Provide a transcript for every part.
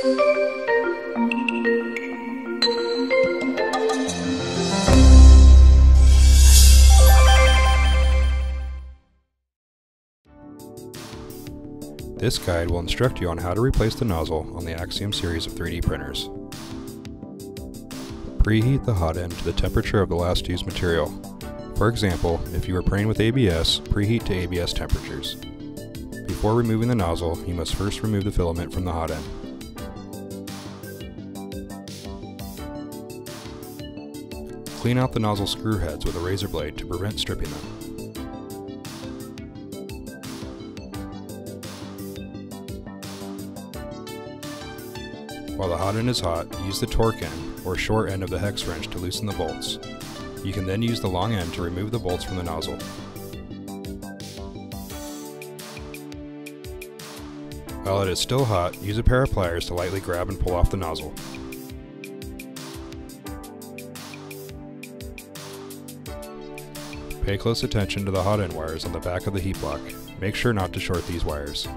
This guide will instruct you on how to replace the nozzle on the AXIOM series of 3D printers. Preheat the hot end to the temperature of the last used material. For example, if you are printing with ABS, preheat to ABS temperatures. Before removing the nozzle, you must first remove the filament from the hot end. Clean out the nozzle screw heads with a razor blade to prevent stripping them. While the hot end is hot, use the torque end, or short end of the hex wrench to loosen the bolts. You can then use the long end to remove the bolts from the nozzle. While it is still hot, use a pair of pliers to lightly grab and pull off the nozzle. Pay close attention to the hot end wires on the back of the heat block. Make sure not to short these wires.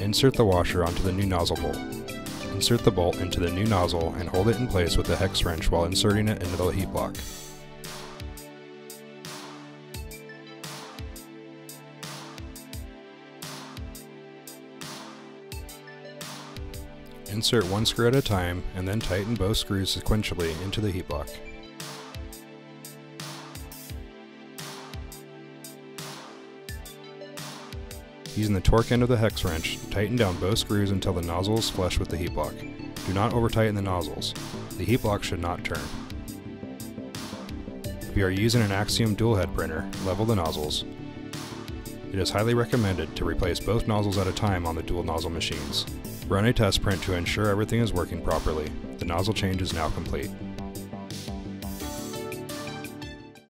Insert the washer onto the new nozzle bolt. Insert the bolt into the new nozzle and hold it in place with the hex wrench while inserting it into the heat block. Insert one screw at a time and then tighten both screws sequentially into the heat block. Using the torque end of the hex wrench, tighten down both screws until the nozzle is flush with the heat block. Do not over-tighten the nozzles. The heat block should not turn. If you are using an AXIOM dual head printer, level the nozzles. It is highly recommended to replace both nozzles at a time on the dual nozzle machines. Run a test print to ensure everything is working properly. The nozzle change is now complete.